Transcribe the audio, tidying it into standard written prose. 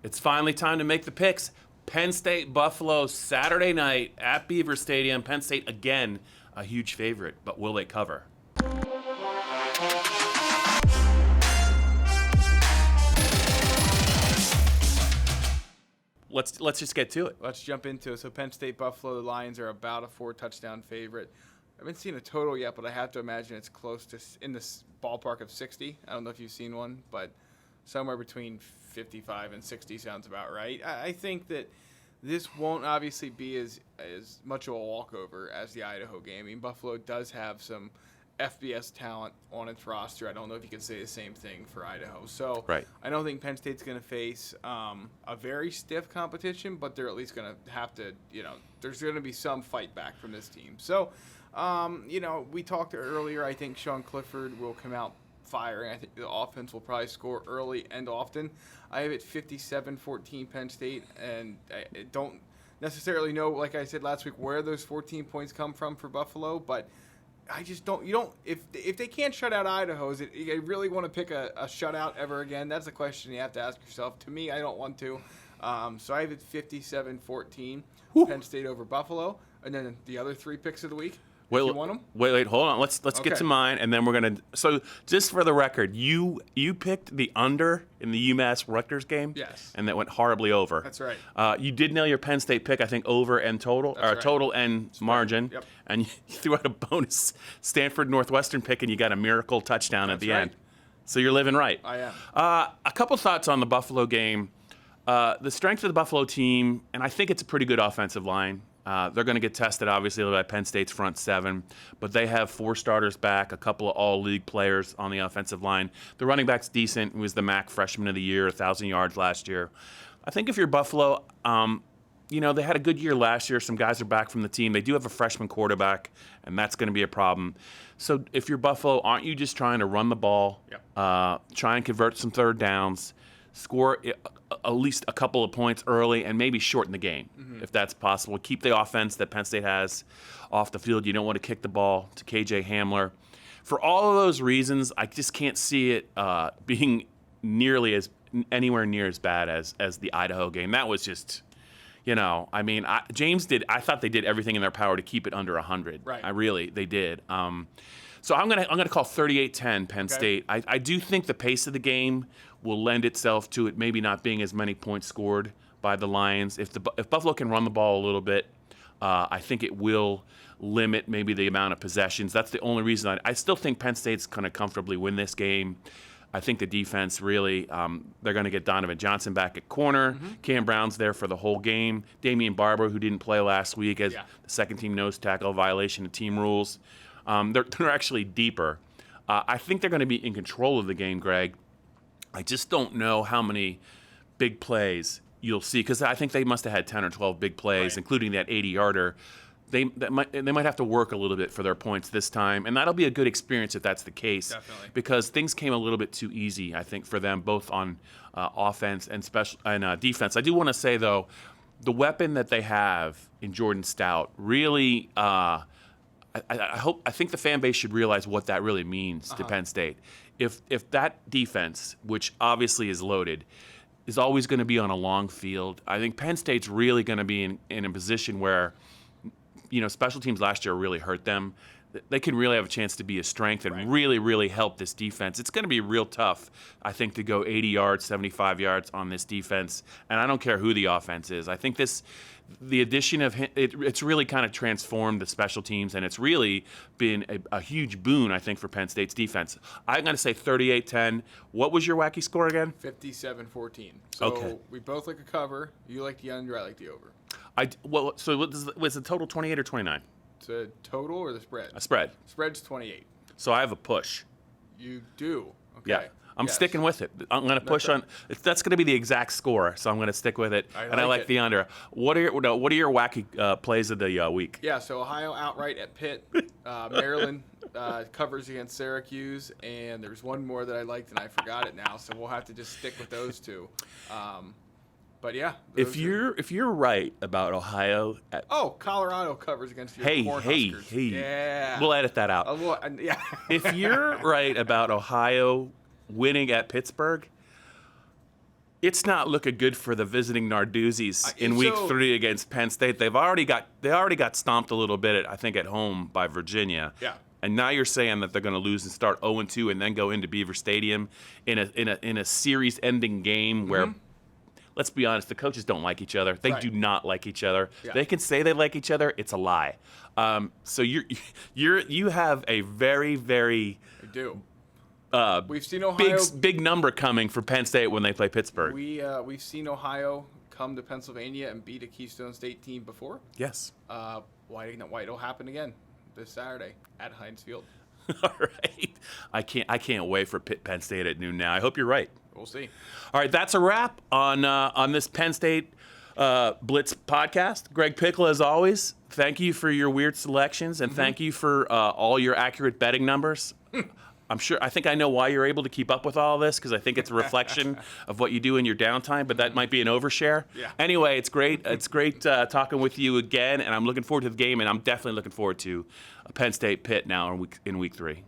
It's finally time to make the picks. Penn State, Buffalo, Saturday night at Beaver Stadium. Penn State, again, a huge favorite, but will they cover? Let's just get to it. Let's jump into it. So Penn State, Buffalo, the Lions are about a 4-touchdown favorite. I haven't seen a total yet, but I have to imagine it's close to in this ballpark of 60. I don't know if you've seen one, but somewhere between 55 and 60 sounds about right. I think that this won't obviously be as much of a walkover as the Idaho game. I mean, Buffalo does have some FBS talent on its roster. I don't know if you can say the same thing for Idaho. So right. I don't think Penn State's going to face a very stiff competition, but they're at least going to have to, there's going to be some fight back from this team. So, we talked earlier, I think Sean Clifford will come out firing. I think the offense will probably score early and often. I have it 57-14 Penn State, and I don't necessarily know, like I said last week, where those 14 points come from for Buffalo, but I just don't. If they can't shut out Idaho, you really want to pick a shutout ever again? That's a question you have to ask yourself. To me, I don't want to. So I have it 57-14, Penn State over Buffalo, and then the other three picks of the week. Wait, you want them? Wait, hold on. Let's get to mine, and then we're gonna. So just for the record, you picked the under in the UMass Rutgers game. Yes. And that went horribly over. That's right. You did nail your Penn State pick, I think, over and total, That's right. Total and margin. Yep. And you threw out a bonus Stanford Northwestern pick, and you got a miracle touchdown at the end. So you're living right. I am. A couple thoughts on the Buffalo game. The strength of the Buffalo team, and I think it's a pretty good offensive line. They're going to get tested, obviously, by Penn State's front seven, but they have 4 starters back, a couple of all-league players on the offensive line. The running back's decent. He was the MAC Freshman of the Year, 1,000 yards last year. I think if you're Buffalo, they had a good year last year. Some guys are back from the team. They do have a freshman quarterback, and that's going to be a problem. So if you're Buffalo, aren't you just trying to run the ball, try and convert some third downs, score at least a couple of points early, and maybe shorten the game if that's possible? Keep the offense that Penn State has off the field. You don't want to kick the ball to KJ Hamler. For all of those reasons, I just can't see it being anywhere near as bad as the Idaho game. That was just, I thought they did everything in their power to keep it under 100. Right. They did. So I'm gonna call 38-10 Penn State. I do think the pace of the game will lend itself to it maybe not being as many points scored by the Lions. If Buffalo can run the ball a little bit, I think it will limit maybe the amount of possessions. That's the only reason I still think Penn State's going to comfortably win this game. I think the defense really, they're going to get Donovan Johnson back at corner. Cam Brown's there for the whole game. Damian Barber, who didn't play last week as the second-team nose tackle, violation of team rules. They're actually deeper. I think they're going to be in control of the game, Greg. I just don't know how many big plays you'll see, because I think they must have had 10 or 12 big plays, including that 80-yarder. They might have to work a little bit for their points this time, and that'll be a good experience if that's the case. Definitely. Because things came a little bit too easy, I think, for them, both on offense and defense. I do want to say, though, the weapon that they have in Jordan Stout really I think the fan base should realize what that really means to Penn State. If that defense, which obviously is loaded, is always going to be on a long field, I think Penn State's really going to be in a position where, special teams last year really hurt them. They can really have a chance to be a strength and really, really help this defense. It's going to be real tough, I think, to go 80 yards, 75 yards on this defense. And I don't care who the offense is. I think the addition of him, it's really kind of transformed the special teams, and it's really been a huge boon, I think, for Penn State's defense. I'm going to say 38-10. What was your wacky score again? 57-14. So we both like a cover. You like the under, I like the over. So was the total 28 or 29? It's a total or the spread? A spread. Spread's 28. So I have a push. You do? Okay. Yeah. I'm sticking with it. I'm going to push on. That's going to be the exact score, so I'm going to stick with it. I like the under. What are your wacky plays of the week? Yeah, so Ohio outright at Pitt. Maryland covers against Syracuse, and there's one more that I liked, and I forgot it now, so we'll have to just stick with those two. But yeah, if you're right about Ohio, Colorado covers against your Cornhuskers. Hey, yeah, we'll edit that out. Yeah. If you're right about Ohio winning at Pittsburgh, It's not looking good for the visiting Narduzzi's in week so- 3 against Penn State. They already got stomped a little bit, I think, at home by Virginia. Yeah. And now you're saying that they're going to lose and start 0-2 and then go into Beaver Stadium in a series-ending game where, let's be honest, the coaches don't like each other. They Right. do not like each other. Yeah. They can say they like each other. It's a lie. So you have a very, very I do. We've seen big Ohio. big number coming for Penn State when they play Pittsburgh. We've seen Ohio come to Pennsylvania and beat a Keystone State team before. Yes. Why it'll happen again this Saturday at Heinz Field? All right. I can't wait for Penn State at noon now. I hope you're right. We'll see. All right, that's a wrap on this Penn State Blitz podcast. Greg Pickel, as always, thank you for your weird selections and thank you for all your accurate betting numbers. I think I know why you're able to keep up with all this, because I think it's a reflection of what you do in your downtime, but that might be an overshare. Yeah. Anyway, it's great. It's great talking with you again, and I'm looking forward to the game, and I'm definitely looking forward to Penn State Pitt now in week 3.